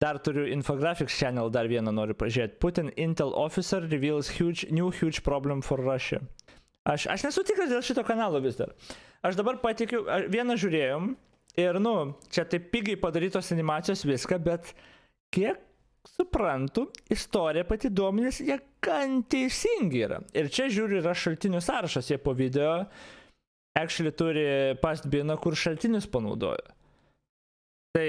Dar turiu Infographics channel, dar vieną noriu pažiūrėti. Putin Intel officer reveals huge problem for Russia. Aš nesu tikras dėl šito kanalo vis dar. Aš dabar patikiu, vieną žiūrėjom ir, čia taip pigiai padarytos animacijos viską, bet kiek suprantu, istorija pati duomenys, jie gan teisingi yra. Ir čia žiūriu, yra šaltinių sąrašas, jie po video actually turi pastbiną, kur šaltinius panaudoja. Tai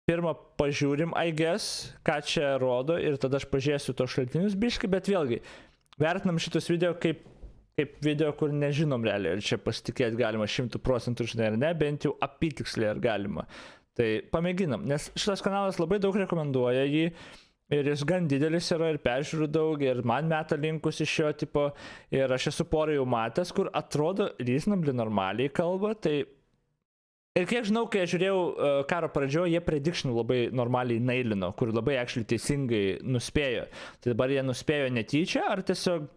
pirmą pažiūrim, I guess, ką čia rodo, ir tada aš pažiūrėsiu to šaltinius biškai, bet vėlgi, vertinam šitus video kaip video, kur nežinom realiai, ar čia pasitikėti galima 100% žinai ar ne, bent jau apytiksliai ar galima. Tai pamėginam, nes šitas kanalas labai daug rekomenduoja jį ir jis gan didelis yra ir peržiūrų daug ir man meta linkus iš šio tipo ir aš esu porą jau matęs, kur atrodo reasonably normaliai kalba, tai ir kiek žinau, kai aš žiūrėjau karo pradžioje, jie predictionų labai normaliai nailino, kur labai actually teisingai nuspėjo. Tai dabar jie nuspėjo netyčia, ar tiesiog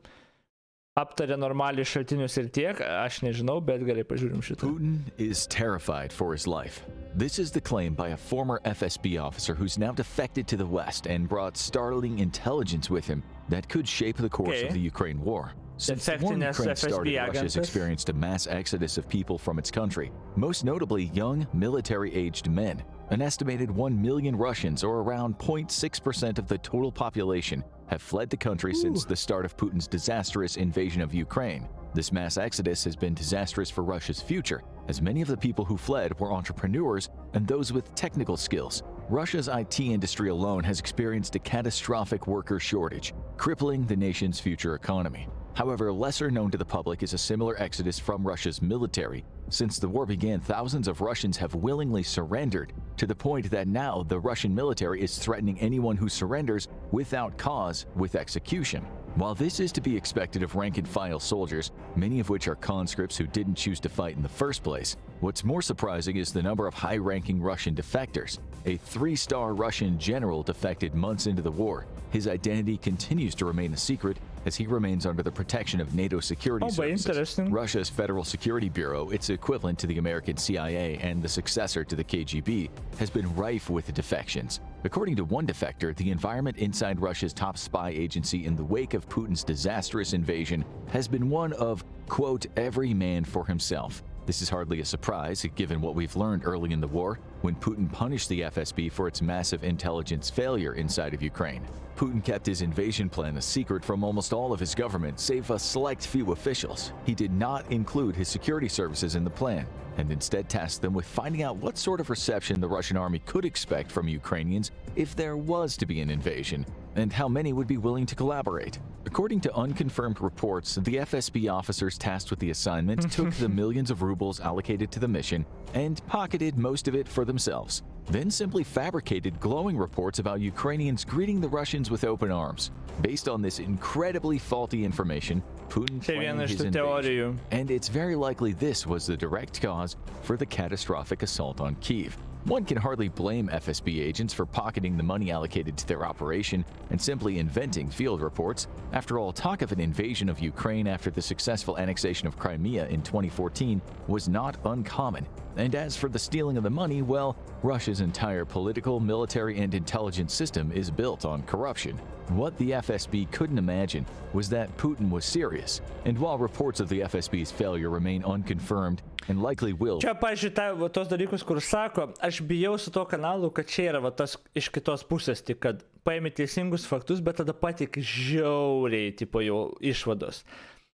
aptarė normaliai šaltinius ir tiek, aš nežinau, bet gerai pažiūrim šitą. Putin is terrified for his life. This is the claim by a former FSB officer who's now defected to the West and brought startling intelligence with him that could shape the course of the Ukraine war. Since the war in Ukraine started, Russia's experienced a mass exodus of people from its country, most notably young, military-aged men. An estimated 1 million Russians, or around 0.6% of the total population, have fled the country since the start of Putin's disastrous invasion of Ukraine. This mass exodus has been disastrous for Russia's future, as many of the people who fled were entrepreneurs and those with technical skills. Russia's IT industry alone has experienced a catastrophic worker shortage, crippling the nation's future economy. However, lesser known to the public is a similar exodus from Russia's military. Since the war began, thousands of Russians have willingly surrendered, to the point that now the Russian military is threatening anyone who surrenders without cause with execution. While this is to be expected of rank-and-file soldiers, many of which are conscripts who didn't choose to fight in the first place, what's more surprising is the number of high-ranking Russian defectors. A 3-star Russian general defected months into the war. His identity continues to remain a secret as he remains under the protection of NATO security services. Russia's Federal Security Bureau, its equivalent to the American CIA and the successor to the KGB, has been rife with defections. According to one defector, the environment inside Russia's top spy agency in the wake of Putin's disastrous invasion has been one of, quote, every man for himself. This is hardly a surprise, given what we've learned early in the war, when Putin punished the FSB for its massive intelligence failure inside of Ukraine. Putin kept his invasion plan a secret from almost all of his government, save a select few officials. He did not include his security services in the plan, and instead tasked them with finding out what sort of reception the Russian army could expect from Ukrainians if there was to be an invasion, and how many would be willing to collaborate. According to unconfirmed reports, the FSB officers tasked with the assignment took the millions of rubles allocated to the mission and pocketed most of it for themselves, then simply fabricated glowing reports about Ukrainians greeting the Russians with open arms. Based on this incredibly faulty information, Putin planned his invasion, and it's very likely this was the direct cause for the catastrophic assault on Kyiv. One can hardly blame FSB agents for pocketing the money allocated to their operation and simply inventing field reports. After all, talk of an invasion of Ukraine after the successful annexation of Crimea in 2014 was not uncommon. And as for the stealing of the money, well, Russia's entire political, military, and intelligence system is built on corruption. What the FSB couldn't imagine was that Putin was serious, and while reports of the FSB's failure remain unconfirmed and likely will... Čia, pažiūrėjau, tos dalykus, kur sako, aš bijau su to kanalu, kad čia yra tas iš kitos pusės, tik kad paimi teisingus faktus, bet tada patik žiauriai tipo jau išvados.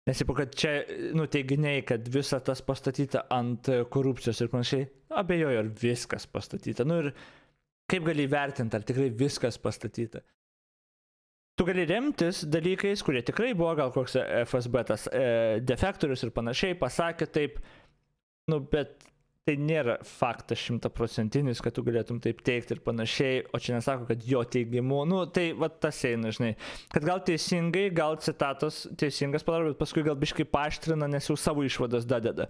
Nes tipo, kad čia, teiginiai, kad visa tas pastatyta ant korupcijos ir panašiai, abejoju, ar viskas pastatyta. Ir kaip gali vertinti, ar tikrai viskas pastatyta. Tu gali remtis dalykais, kurie tikrai buvo, gal koks FSB tas defektorius ir panašiai, pasakė taip, bet tai nėra faktas 100%, kad tu galėtum taip teikti ir panašiai, o čia nesako, kad jo teigimu, tai tas eina, žinai, kad gal teisingai, gal citatos teisingas padaro, bet paskui gal biškai paaštrina, nes jau savo išvadas dadeda.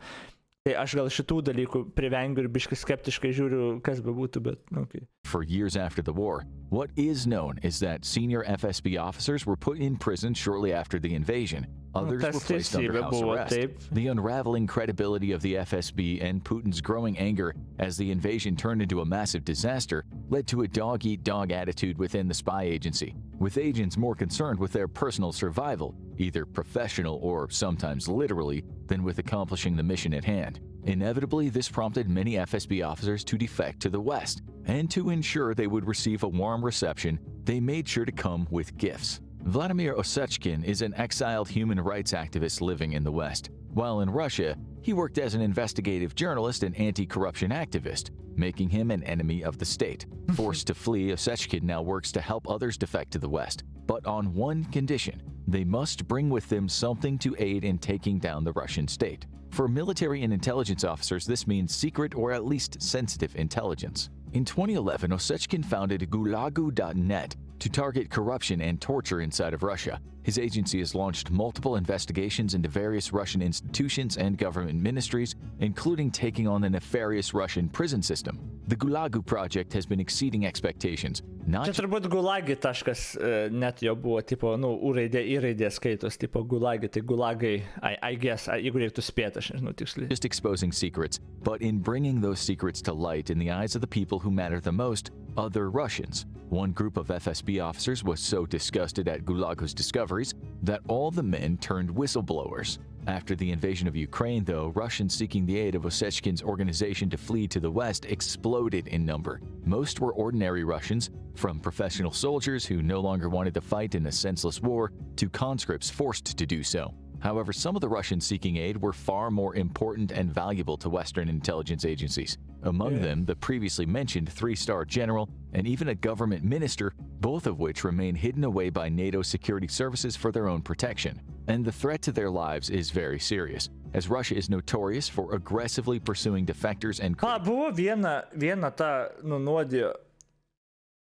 Tai aš gal šitų dalykų privengiu ir biškai skeptiškai žiūriu, kas bebūtų, bet okay. For years after the war, what is known is that senior FSB officers were put in prison shortly after the invasion. Others were placed under house arrest. The unraveling credibility of the FSB and Putin's growing anger as the invasion turned into a massive disaster led to a dog-eat-dog attitude within the spy agency, with agents more concerned with their personal survival, either professional or sometimes literally, than with accomplishing the mission at hand. Inevitably, this prompted many FSB officers to defect to the West, and to ensure they would receive a warm reception, they made sure to come with gifts. Vladimir Osechkin is an exiled human rights activist living in the West. While in Russia, he worked as an investigative journalist and anti-corruption activist, making him an enemy of the state. Forced to flee, Osechkin now works to help others defect to the West, but on one condition: they must bring with them something to aid in taking down the Russian state. For military and intelligence officers, this means secret or at least sensitive intelligence. In 2011, Osechkin founded Gulagu.net to target corruption and torture inside of Russia. His agency has launched multiple investigations into various Russian institutions and government ministries, including taking on the nefarious Russian prison system. The Gulagu project has been exceeding expectations. Čia turbūt gulagi.net jo buvo, tipo, įraidė skaitos, tipo gulagi, tai gulagai, I guess, jeigu reiktų spėti, aš nežinau tiksliai. Just exposing secrets, but in bringing those secrets to light in the eyes of the people who matter the most, other Russians. One group of FSB officers was so disgusted at Gulagu's discoveries that all the men turned whistleblowers. After the invasion of Ukraine, though, Russians seeking the aid of Osechkin's organization to flee to the West exploded in number. Most were ordinary Russians, from professional soldiers who no longer wanted to fight in a senseless war to conscripts forced to do so. However, some of the Russians seeking aid were far more important and valuable to Western intelligence agencies. Among them, the previously mentioned three-star general and even a government minister, both of which remain hidden away by NATO security services for their own protection. And the threat to their lives is very serious, as Russia is notorious for aggressively pursuing defectors and... Buvo viena ta nunuodijo,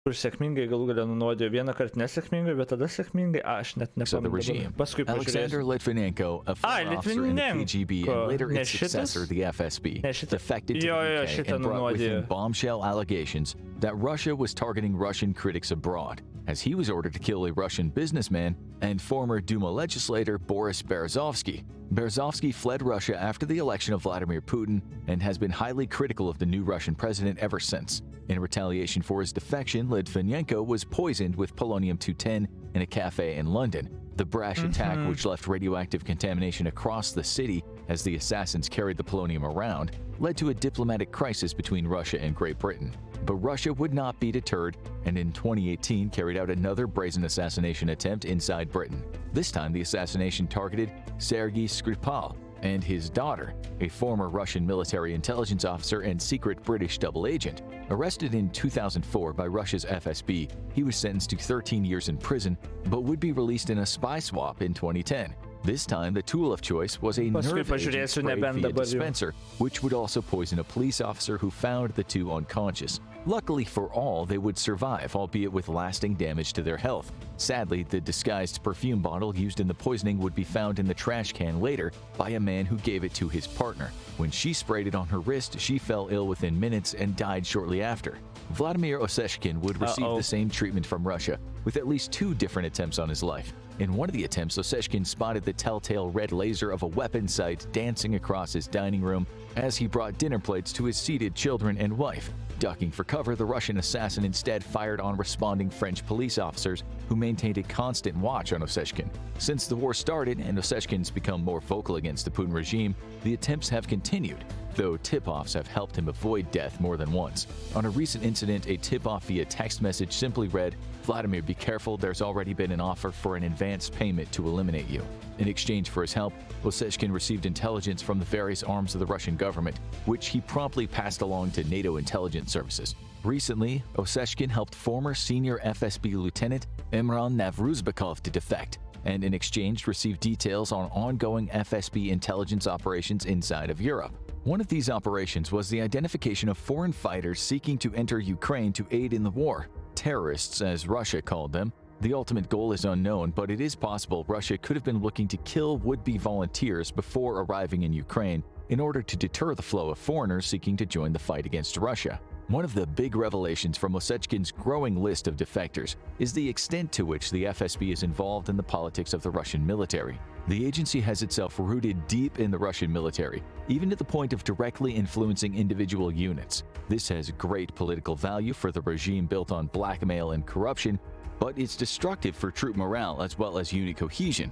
kur sėkmingai galų galę nunuodijo, vieną kartą nesėkmingai, bet tada sėkmingai, aš net nepamenu. Paskui Alexander Litvinenko, a former officer in the KGB and later its successor, the FSB, defected to the UK and brought with him bombshell allegations that Russia was targeting Russian critics abroad, as he was ordered to kill a Russian businessman and former Duma legislator Boris Berezovsky. Berezovsky fled Russia after the election of Vladimir Putin and has been highly critical of the new Russian president ever since. In retaliation for his defection, Litvinenko was poisoned with polonium-210 in a cafe in London. The brash attack, which left radioactive contamination across the city as the assassins carried the polonium around, led to a diplomatic crisis between Russia and Great Britain. But Russia would not be deterred, and in 2018 carried out another brazen assassination attempt inside Britain. This time, the assassination targeted Sergei Skripal and his daughter, a former Russian military intelligence officer and secret British double agent. Arrested in 2004 by Russia's FSB, he was sentenced to 13 years in prison, but would be released in a spy swap in 2010. This time, the tool of choice was a nerve agent sprayed via dispenser, which would also poison a police officer who found the two unconscious. Luckily for all, they would survive, albeit with lasting damage to their health. Sadly, the disguised perfume bottle used in the poisoning would be found in the trash can later by a man who gave it to his partner. When she sprayed it on her wrist, she fell ill within minutes and died shortly after. Vladimir Osechkin would receive the same treatment from Russia, with at least 2 different attempts on his life. In one of the attempts, Osechkin spotted the telltale red laser of a weapon sight dancing across his dining room as he brought dinner plates to his seated children and wife. Ducking for cover, the Russian assassin instead fired on responding French police officers who maintained a constant watch on Osechkin. Since the war started and Osechkin's become more vocal against the Putin regime, the attempts have continued, though tip-offs have helped him avoid death more than once. On a recent incident, a tip-off via text message simply read, "Vladimir, be careful, there's already been an offer for an advance payment to eliminate you." In exchange for his help, Osechkin received intelligence from the various arms of the Russian government, which he promptly passed along to NATO intelligence services. Recently, Osechkin helped former senior FSB lieutenant Imran Navruzbekov to defect, and in exchange received details on ongoing FSB intelligence operations inside of Europe. One of these operations was the identification of foreign fighters seeking to enter Ukraine to aid in the war. Terrorists, as Russia called them. The ultimate goal is unknown, but it is possible Russia could have been looking to kill would-be volunteers before arriving in Ukraine in order to deter the flow of foreigners seeking to join the fight against Russia. One of the big revelations from Osechkin's growing list of defectors is the extent to which the FSB is involved in the politics of the Russian military. The agency has itself rooted deep in the Russian military, even to the point of directly influencing individual units. This has great political value for the regime built on blackmail and corruption, but it's destructive for troop morale as well as unit cohesion.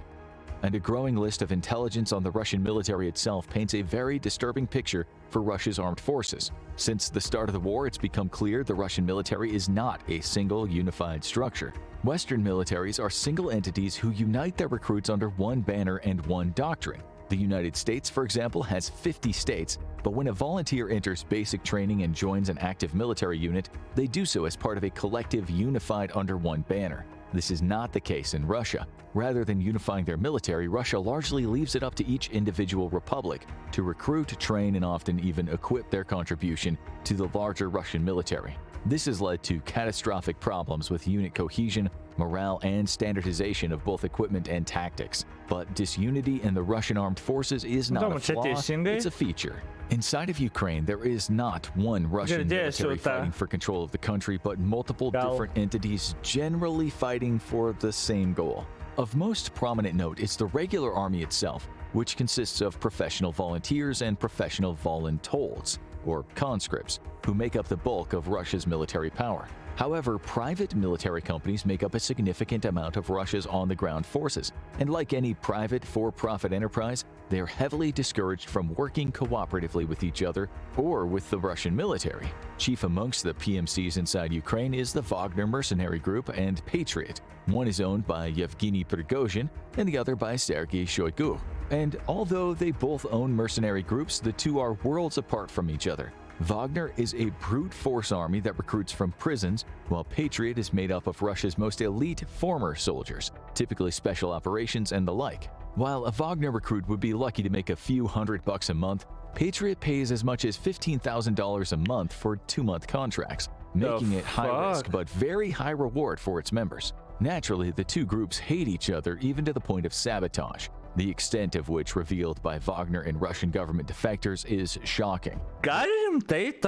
And a growing list of intelligence on the Russian military itself paints a very disturbing picture for Russia's armed forces. Since the start of the war, it's become clear the Russian military is not a single unified structure. Western militaries are single entities who unite their recruits under one banner and one doctrine. The United States, for example, has 50 states, but when a volunteer enters basic training and joins an active military unit, they do so as part of a collective unified under one banner. This is not the case in Russia. Rather than unifying their military, Russia largely leaves it up to each individual republic to recruit, train, and often even equip their contribution to the larger Russian military. This has led to catastrophic problems with unit cohesion, morale, and standardization of both equipment and tactics. But disunity in the Russian armed forces is not a flaw, it's a feature. Inside of Ukraine, there is not one Russian military fighting for control of the country, but multiple different entities generally fighting for the same goal. Of most prominent note is the regular army itself, which consists of professional volunteers and professional voluntold, or conscripts, who make up the bulk of Russia's military power. However, private military companies make up a significant amount of Russia's on-the-ground forces, and like any private for-profit enterprise, they are heavily discouraged from working cooperatively with each other or with the Russian military. Chief amongst the PMCs inside Ukraine is the Wagner mercenary group and Patriot. One is owned by Yevgeny Prigozhin and the other by Sergei Shoigu. And although they both own mercenary groups, the two are worlds apart from each other. Wagner is a brute force army that recruits from prisons, while Patriot is made up of Russia's most elite former soldiers, typically special operations and the like. While a Wagner recruit would be lucky to make a few $100 a month, Patriot pays as much as $15,000 a month for 2-month contracts, making it high risk but very high reward for its members. Naturally, the two groups hate each other even to the point of sabotage, the extent of which revealed by Wagner and Russian government defectors is shocking. Gali rimtai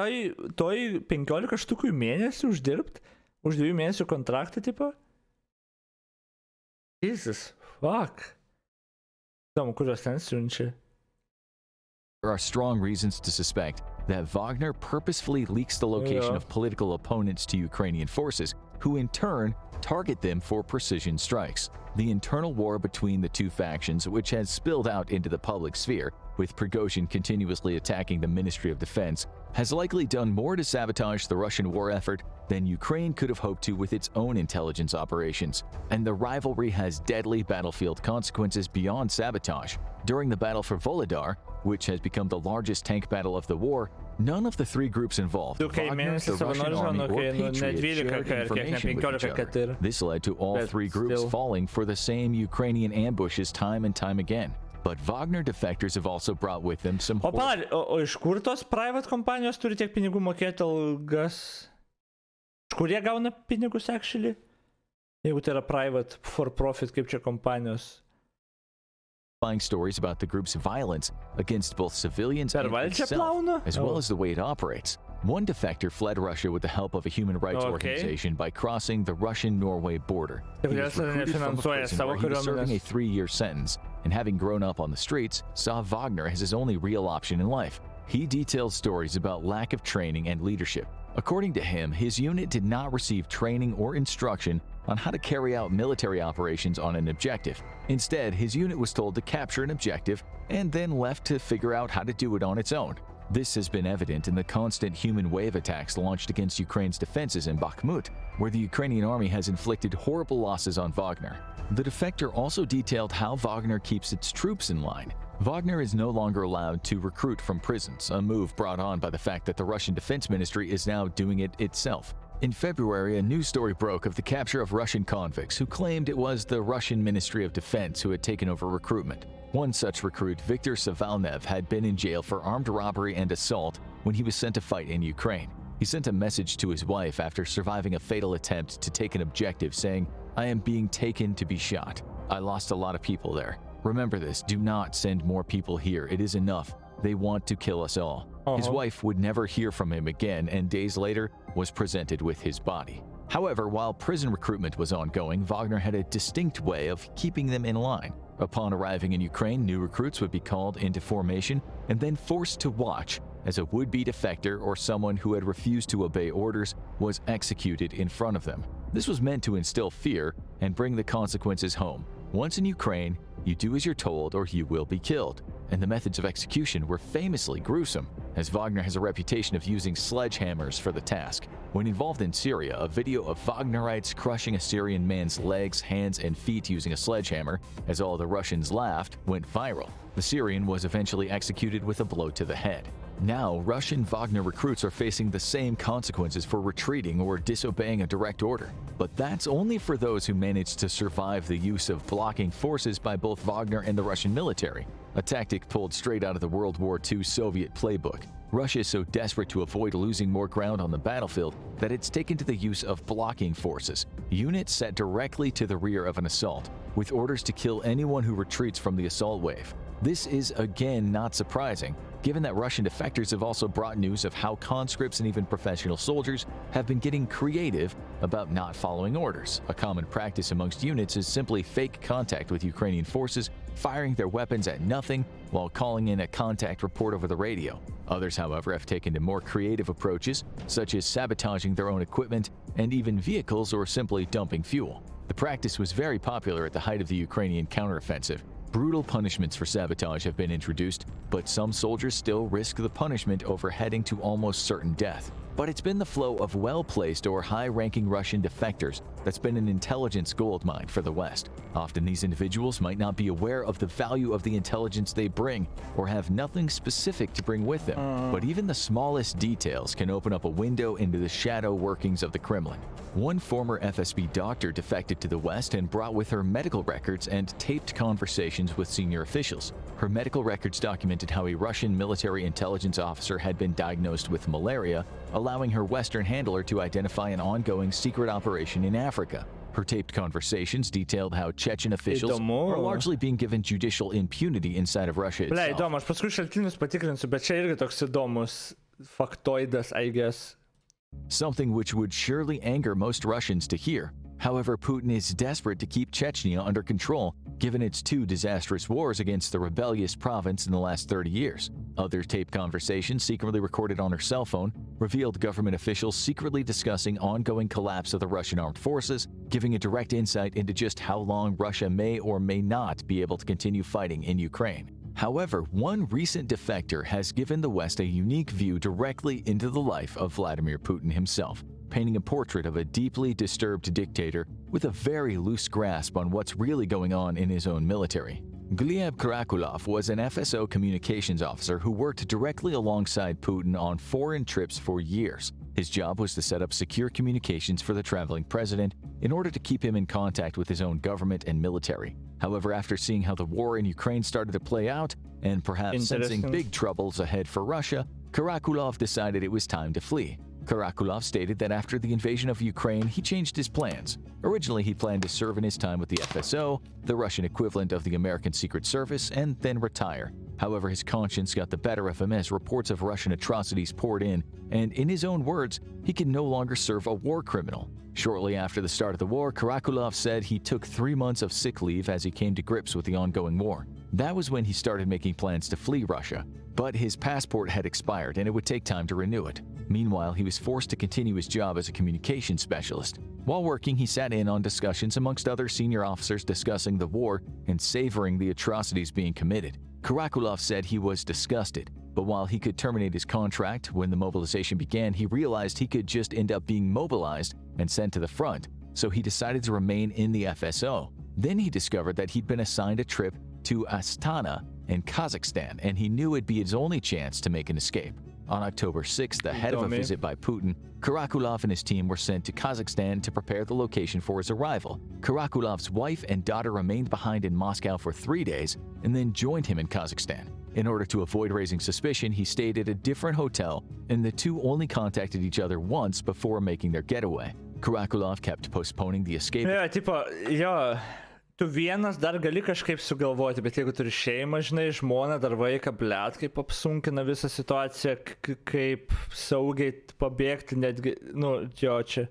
toj 15 štukų į mėnesį uždirbt? Už 2 mėnesių kontraktą, tipo? Jesus, fuck. Įdomu, kurios ten siunčia. There are strong reasons to suspect that Wagner purposefully leaks the location of political opponents to Ukrainian forces, who in turn target them for precision strikes. The internal war between the two factions, which has spilled out into the public sphere, with Prigozhin continuously attacking the Ministry of Defense, has likely done more to sabotage the Russian war effort than Ukraine could have hoped to with its own intelligence operations. And the rivalry has deadly battlefield consequences beyond sabotage. During the battle for Volodar, which has become the largest tank battle of the war, none of the three groups involved, Wagner, the Russian army, or Patriot, shared information with each other. This led to all three groups falling for the same Ukrainian ambushes time and time again. But Wagner defectors have also brought with them some... O iš kur tos private kompanijos turi tiek pinigų mokėti algas? Iš kur jie gauna pinigus, actually? Jeigu tai yra private for profit, kaip čia kompanijos? Stories about the group's violence against both civilians and itself, as well as the way it operates. One defector fled Russia with the help of a human rights organization by crossing the Russian-Norway border. He was recruited from a prison where he was serving a 3-year sentence, and having grown up on the streets, saw Wagner as his only real option in life. He detailed stories about lack of training and leadership. According to him, his unit did not receive training or instruction on how to carry out military operations on an objective. Instead, his unit was told to capture an objective and then left to figure out how to do it on its own. This has been evident in the constant human wave attacks launched against Ukraine's defenses in Bakhmut, where the Ukrainian army has inflicted horrible losses on Wagner. The defector also detailed how Wagner keeps its troops in line. Wagner is no longer allowed to recruit from prisons, a move brought on by the fact that the Russian Defense Ministry is now doing it itself. In February, a news story broke of the capture of Russian convicts who claimed it was the Russian Ministry of Defense who had taken over recruitment. One such recruit, Viktor Savalnev, had been in jail for armed robbery and assault when he was sent to fight in Ukraine. He sent a message to his wife after surviving a fatal attempt to take an objective saying, "I am being taken to be shot. I lost a lot of people there. Remember this, do not send more people here, it is enough. They want to kill us all. His wife would never hear from him again and days later was presented with his body. However, while prison recruitment was ongoing, Wagner had a distinct way of keeping them in line. Upon arriving in Ukraine, new recruits would be called into formation and then forced to watch as a would-be defector or someone who had refused to obey orders was executed in front of them. This was meant to instill fear and bring the consequences home. Once in Ukraine, you do as you're told or you will be killed. And the methods of execution were famously gruesome, as Wagner has a reputation of using sledgehammers for the task. When involved in Syria, a video of Wagnerites crushing a Syrian man's legs, hands, and feet using a sledgehammer, as all the Russians laughed, went viral. The Syrian was eventually executed with a blow to the head. Now, Russian Wagner recruits are facing the same consequences for retreating or disobeying a direct order. But that's only for those who managed to survive the use of blocking forces by both Wagner and the Russian military, a tactic pulled straight out of the World War II Soviet playbook. Russia is so desperate to avoid losing more ground on the battlefield that it's taken to the use of blocking forces, units set directly to the rear of an assault, with orders to kill anyone who retreats from the assault wave. This is again not surprising, given that Russian defectors have also brought news of how conscripts and even professional soldiers have been getting creative about not following orders. A common practice amongst units is simply fake contact with Ukrainian forces, firing their weapons at nothing while calling in a contact report over the radio. Others, however, have taken to more creative approaches, such as sabotaging their own equipment and even vehicles or simply dumping fuel. The practice was very popular at the height of the Ukrainian counteroffensive. Brutal punishments for sabotage have been introduced, but some soldiers still risk the punishment over heading to almost certain death. But it's been the flow of well-placed or high-ranking Russian defectors that's been an intelligence goldmine for the West. Often these individuals might not be aware of the value of the intelligence they bring or have nothing specific to bring with them, but even the smallest details can open up a window into the shadow workings of the Kremlin. One former FSB doctor defected to the West and brought with her medical records and taped conversations with senior officials. Her medical records documented how a Russian military intelligence officer had been diagnosed with malaria, allowing her Western handler to identify an ongoing secret operation in Africa. Her taped conversations detailed how Chechen officials are largely being given judicial impunity inside of Russia itself. Įdomu, aš paskui šaltinius patikrinsiu, bet čia irgi toks įdomus faktoidas, I guess. Something which would surely anger most Russians to hear. However, Putin is desperate to keep Chechnya under control, given its two disastrous wars against the rebellious province in the last 30 years. Other taped conversations secretly recorded on her cell phone revealed government officials secretly discussing ongoing collapse of the Russian armed forces, giving a direct insight into just how long Russia may or may not be able to continue fighting in Ukraine. However, one recent defector has given the West a unique view directly into the life of Vladimir Putin himself, painting a portrait of a deeply disturbed dictator with a very loose grasp on what's really going on in his own military. Gleb Karakulov was an FSO communications officer who worked directly alongside Putin on foreign trips for years. His job was to set up secure communications for the traveling president in order to keep him in contact with his own government and military. However, after seeing how the war in Ukraine started to play out, and perhaps sensing big troubles ahead for Russia, Karakulov decided it was time to flee. Karakulov stated that after the invasion of Ukraine, he changed his plans. Originally, he planned to serve in his time with the FSO, the Russian equivalent of the American Secret Service, and then retire. However, his conscience got the better of him as reports of Russian atrocities poured in, and in his own words, he could no longer serve a war criminal. Shortly after the start of the war, Karakulov said he took 3 months of sick leave as he came to grips with the ongoing war. That was when he started making plans to flee Russia. But his passport had expired and it would take time to renew it. Meanwhile, he was forced to continue his job as a communications specialist. While working, he sat in on discussions amongst other senior officers discussing the war and savoring the atrocities being committed. Karakulov said he was disgusted, but while he could terminate his contract when the mobilization began, he realized he could just end up being mobilized and sent to the front, so he decided to remain in the FSO. Then he discovered that he'd been assigned a trip to Astana in Kazakhstan, and he knew it'd be his only chance to make an escape. On October 6th, ahead of a visit by Putin, Karakulov and his team were sent to Kazakhstan to prepare the location for his arrival. Karakulov's wife and daughter remained behind in Moscow for 3 days and then joined him in Kazakhstan. In order to avoid raising suspicion, he stayed at a different hotel, and the two only contacted each other once before making their getaway. Karakulov kept postponing the escape. Jo, tipo, jo, Tu vienas dar gali kažkaip sugalvoti, bet jeigu turi šeimą, žinai, žmoną, dar vaiką, blėt, kaip apsunkina visą situaciją, kaip saugiai pabėgti, netgi, nu, jo, čia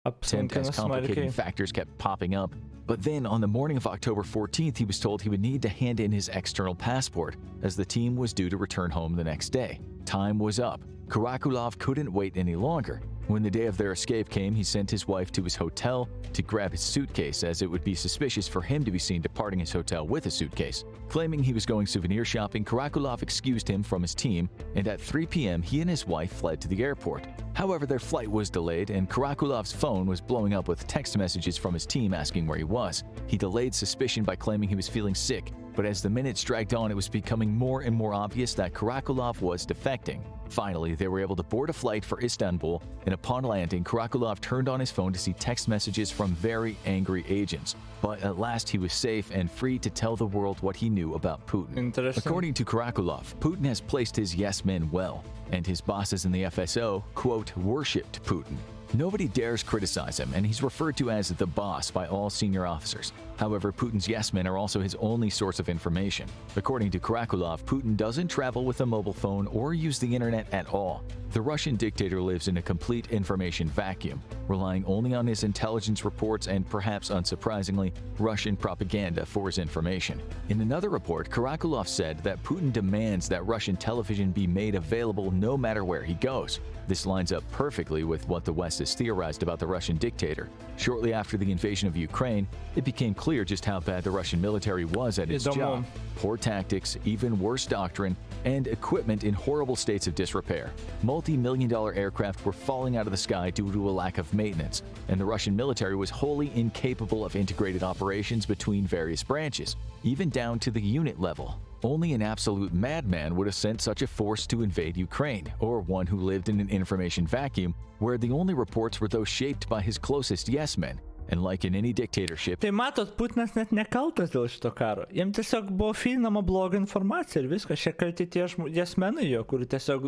apsunkina As complicating smarkiai. factors kept popping up. But then, on the morning of October 14th, he was told he would need to hand in his external passport, as the team was due to return home the next day. Time was up. Karakulov couldn't wait any longer. When the day of their escape came, he sent his wife to his hotel to grab his suitcase, as it would be suspicious for him to be seen departing his hotel with a suitcase. Claiming he was going souvenir shopping, Karakulov excused him from his team, and at 3 p.m. he and his wife fled to the airport. However, their flight was delayed, and Karakulov's phone was blowing up with text messages from his team asking where he was. He delayed suspicion by claiming he was feeling sick, but as the minutes dragged on, it was becoming more and more obvious that Karakulov was defecting. Finally, they were able to board a flight for Istanbul, and upon landing, Karakulov turned on his phone to see text messages from very angry agents. But at last he was safe and free to tell the world what he knew about Putin. Interesting. According to Karakulov, Putin has placed his yes men well, and his bosses in the FSO, quote, worshipped Putin. Nobody dares criticize him, and he's referred to as the boss by all senior officers. However, Putin's yes men are also his only source of information. According to Karakulov, Putin doesn't travel with a mobile phone or use the internet at all. The Russian dictator lives in a complete information vacuum, relying only on his intelligence reports and, perhaps unsurprisingly, Russian propaganda for his information. In another report, Karakulov said that Putin demands that Russian television be made available no matter where he goes. This lines up perfectly with what the West has theorized about the Russian dictator. Shortly after the invasion of Ukraine, it became clear just how bad the Russian military was at its job. Poor tactics, even worse doctrine, and equipment in horrible states of disrepair. Multi-million-dollar aircraft were falling out of the sky due to a lack of maintenance, and the Russian military was wholly incapable of integrated operations between various branches, even down to the unit level. Only an absolute madman would have sent such a force to invade Ukraine, or one who lived in an information vacuum where the only reports were those shaped by his closest yes men. And like in any dictatorship, Tai matot, Putinas net nekaltas dėl šito karo. Jiem tiesiog buvo filinama bloga informacija ir viskas. Šie kalti tie jesmenai jo, kur tiesiog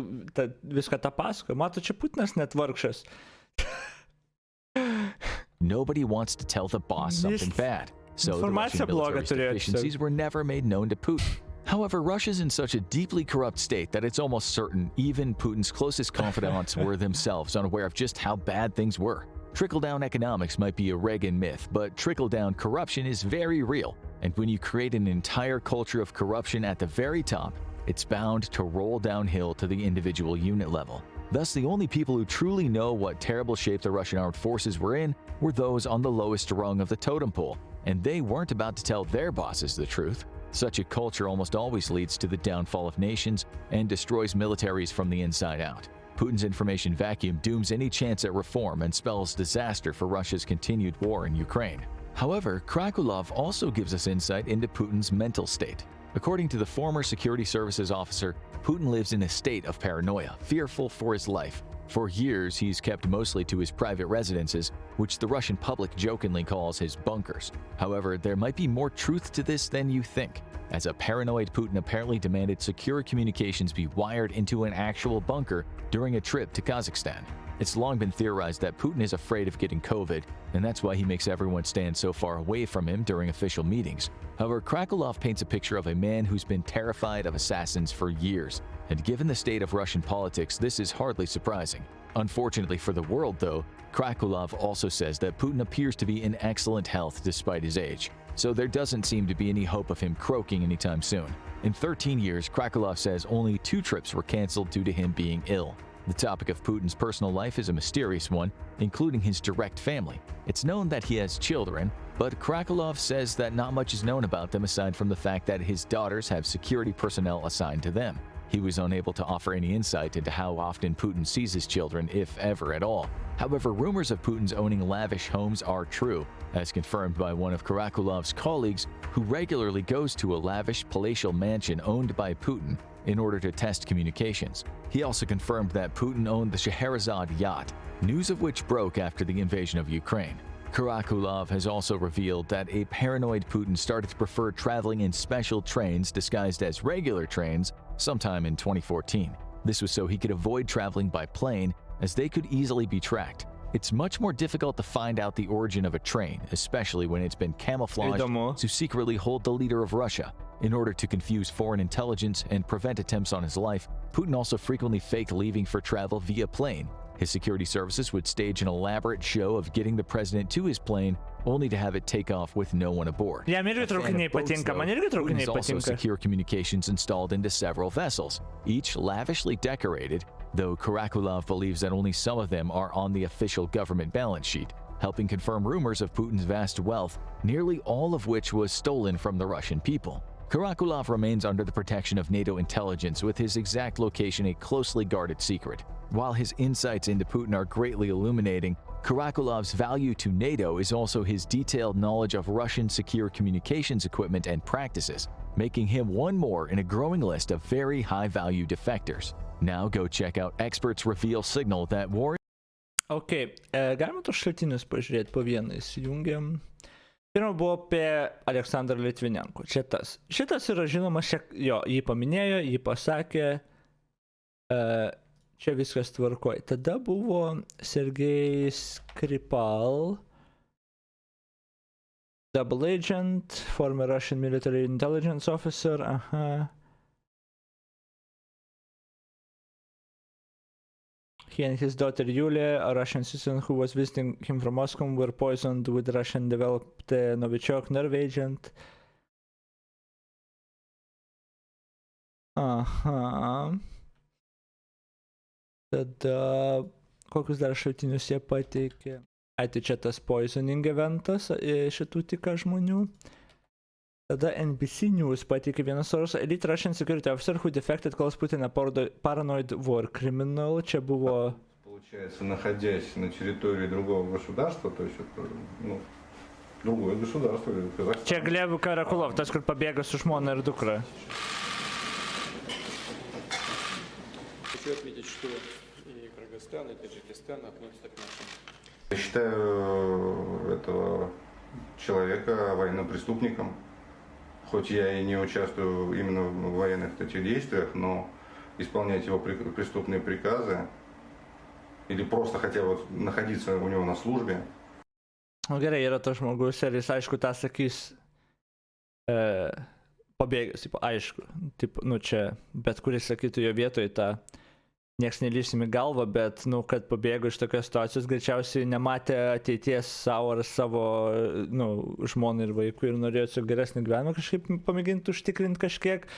viską tą pasakoja. Matot, čia Putinas net vargšas. nobody wants to tell the boss something bad. So the Russian military's deficiencies were never made known to Putin. However, Russia's in such a deeply corrupt state that it's almost certain even Putin's closest confidants were themselves unaware of just how bad things were. Trickle-down economics might be a Reagan myth, but trickle-down corruption is very real. And when you create an entire culture of corruption at the very top, it's bound to roll downhill to the individual unit level. Thus, the only people who truly know what terrible shape the Russian armed forces were in were those on the lowest rung of the totem pole, and they weren't about to tell their bosses the truth. Such a culture almost always leads to the downfall of nations and destroys militaries from the inside out. Putin's information vacuum dooms any chance at reform and spells disaster for Russia's continued war in Ukraine. However, Karakulov also gives us insight into Putin's mental state. According to the former security services officer, Putin lives in a state of paranoia, fearful for his life. For years, he's kept mostly to his private residences, which the Russian public jokingly calls his bunkers. However, there might be more truth to this than you think, as a paranoid Putin apparently demanded secure communications be wired into an actual bunker during a trip to Kazakhstan. It's long been theorized that Putin is afraid of getting COVID, and that's why he makes everyone stand so far away from him during official meetings. However, Karakulov paints a picture of a man who's been terrified of assassins for years, and given the state of Russian politics, this is hardly surprising. Unfortunately for the world, though, Karakulov also says that Putin appears to be in excellent health despite his age, so there doesn't seem to be any hope of him croaking anytime soon. In 13 years, Karakulov says only 2 trips were canceled due to him being ill. The topic of Putin's personal life is a mysterious one, including his direct family. It's known that he has children, but Karakulov says that not much is known about them aside from the fact that his daughters have security personnel assigned to them. He was unable to offer any insight into how often Putin sees his children, if ever at all. However, rumors of Putin's owning lavish homes are true, as confirmed by one of Karakulov's colleagues who regularly goes to a lavish palatial mansion owned by Putin in order to test communications. He also confirmed that Putin owned the Scheherazade yacht, news of which broke after the invasion of Ukraine. Karakulov has also revealed that a paranoid Putin started to prefer traveling in special trains disguised as regular trains sometime in 2014. This was so he could avoid traveling by plane, as they could easily be tracked. It's much more difficult to find out the origin of a train, especially when it's been camouflaged to secretly hold the leader of Russia. In order to confuse foreign intelligence and prevent attempts on his life, Putin also frequently faked leaving for travel via plane. His security services would stage an elaborate show of getting the president to his plane, only to have it take off with no one aboard. Putin also secure communications installed into several vessels, each lavishly decorated, though Karakulov believes that only some of them are on the official government balance sheet, helping confirm rumors of Putin's vast wealth, nearly all of which was stolen from the Russian people. Karakulov remains under the protection of NATO intelligence, with his exact location a closely guarded secret. While his insights into Putin are greatly illuminating, Karakulov's value to NATO is also his detailed knowledge of Russian secure communications equipment and practices, making him one more in a growing list of very high-value defectors. Now go check out experts reveal signal that war. Ok, galima tos šaltinius pažiūrėti po vieną, įsijungiam. Pirma buvo apie Aleksandrą Litvinenko. Šitas yra žinomas, jo, jį paminėjo, jį pasakė, čia viskas tvarkoj. Tada buvo Sergejus Skripal, double agent, former Russian military intelligence officer, He and his daughter Yulia, a Russian citizen who was visiting him from Moscow, were poisoned with Russian-developed Novichok nerve agent. Tada, kokius dar šaltinius jie pateikė? Tai čia tas poisoning eventas šitų tika žmonių. Tada NBC News pateikė vienas source, elite Russian security officer who defected calls Putin a paranoid war criminal. Čia buvo... Получается, находясь на территории другого государства, то есть это, ну, другое государство, Казахстан. Čia Gleb Karakulov, tas, kur pabėga su žmona ir dukra. Хочу отметить, что и Кыргызстан, и Таджикистан относятся к нашим. Я считаю этого человека военно-преступником. Хоть я и не участвую именно в военных этих действиях, но исполнять его преступные приказы или просто хотя бы находиться у него на службе. O gerai, yra tas žmogus ir jis aišku tą sakys pabėgęs, aišku, taip, nu čia bet kuris sakytų jo vietoje tą nieks nelysim į galvą, bet, nu, kad pabėgo iš tokios situacijos, greičiausiai nematė ateities savo ar savo, nu, žmonai ir vaikų ir norėjo su geresnį gyvenimą kažkaip pamėginti užtikrinti kažkiek,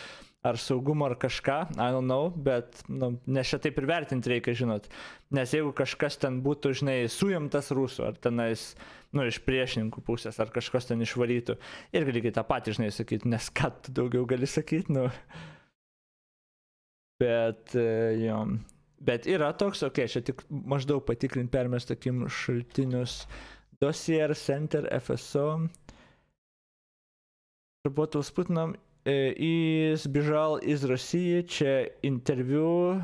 ar saugumą, ar kažką, I don't know, bet, nu, nes čia taip ir vertinti reikia, žinot, nes jeigu kažkas ten būtų, žinai, suimtas rusų, ar tenais, nu, iš priešininkų pusės, ar kažkas ten išvarytų, irgi lygiai tą patį, žinai, sakyti, nes ką tu daugiau gali sakyti, nu. Bet, jo, bet yra toks, okei, čia tik maždaug patikrinti permest tokim šaltinius Dossier Center FSO. Работал с Путиным и сбежал из России, čia интервью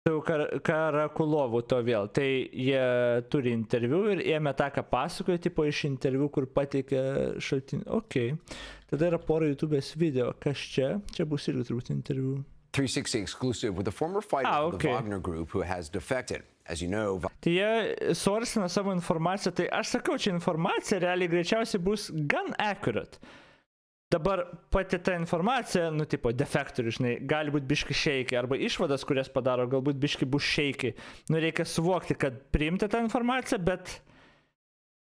su Karakulovu to vėl. Tai jie turi interviu ir ėmė tą, ką pasakoja, tipo iš interviu, kur pateikė šaltinį. Ok. Tada yra pora YouTube'ės video. Kas čia? Čia bus irgi turbūt interviu. 360 exclusive with a former fighter of the Wagner group who has defected. As you know, Tai jie sourcina savo informaciją. Tai aš sakau, čia informacija realiai greičiausiai bus gan accurate. Dabar pati ta informacija, nu, tipo, defektorių, žinai, gali būti biški šeiki, arba išvadas, kurias padaro, galbūt biški bus šeiki. Nu, reikia suvokti, kad priimti tą informaciją, bet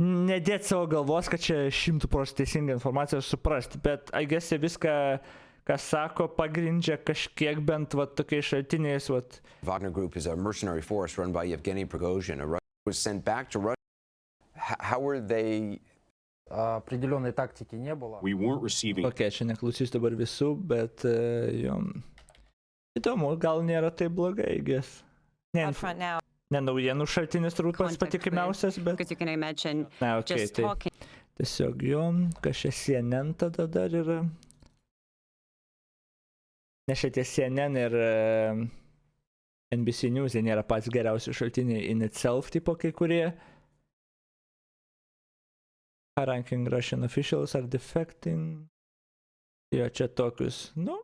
nedėti savo galvos, kad čia 100% teisinga informacija suprasti. Bet, I guess, viską, kas sako, pagrindžia kažkiek bent, va, tokiais šaltiniais, va. Wagner Group is a mercenary force run by Yevgeny Prigozhin. A Russian was sent back to Russia. How were they... Определенной тактики не было. We weren't receiving. Ok, čia neklausys dabar visų, bet jom. Įdomu, gal nėra taip blogai, I guess. Ne naujienų šaltinis turbūt pats patikimiausias, bet... Na, ok, tai tiesiog jom, kažkas CNN tada dar yra. Nes šitie CNN ir NBC News nėra pats geriausi šaltiniai in itself, tipo kai kurie. High-ranking Russian officials are defecting. Jo, čia tokius, nu,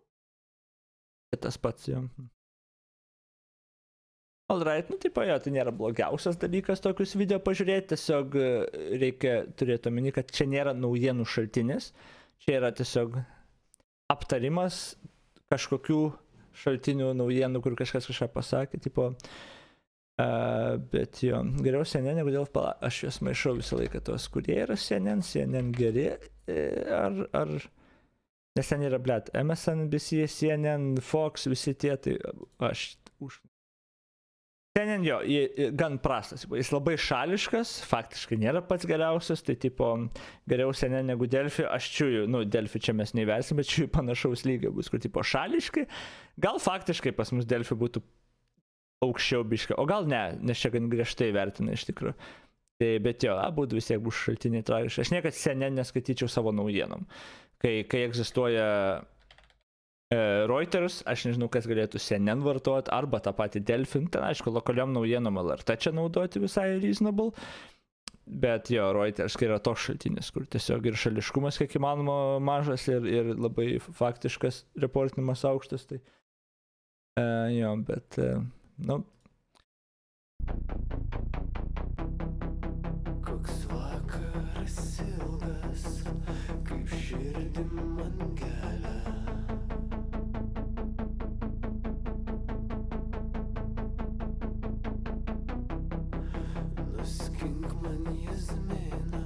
čia tas pats, jo. Alright, nu taip, jo, tai nėra blogiausias dalykas tokius video pažiūrėti, tiesiog reikia turėti omeny, kad čia nėra naujienų šaltinis, čia yra tiesiog aptarimas kažkokių šaltinių naujienų, kur kažkas kažką pasakė, tipo, bet jo, geriau CNN, negu dėl aš juos maišau visą laiką tos, kurie yra CNN geri, ar, nes ten yra, blėt, MSNBC, CNN, Fox, visi tie, tai aš už. CNN jo, gan prastas, jis labai šališkas, faktiškai nėra pats geriausias, tai tipo geriau CNN negu Delfi, aš čiūju, nu Delfi čia mes neįversim, bet čiūju panašaus lygio bus, kur tipo šališkai, gal faktiškai pas mus Delfi būtų aukščiau biška, o gal ne, nes čia gan griežtai vertina iš tikrųjų. Tai, bet jo, būtų vis tiek bus šaltiniai tragiškai. Aš niekad CNN neskaityčiau savo naujienom. Kai egzistuoja Reuters, aš nežinau, kas galėtų CNN vartoti, arba tą patį Delfi, ten aišku, lokaliom naujienom LRT čia naudoti visai reasonable, bet jo, Reuters yra toks šaltinis, kur tiesiog ir šališkumas kiek įmanoma mažas ir labai faktiškas reportinimas aukštas, tai jo, bet, nu. Koks vakaras ilgas, kaip širdim man gelia. Nuskink man jazminą,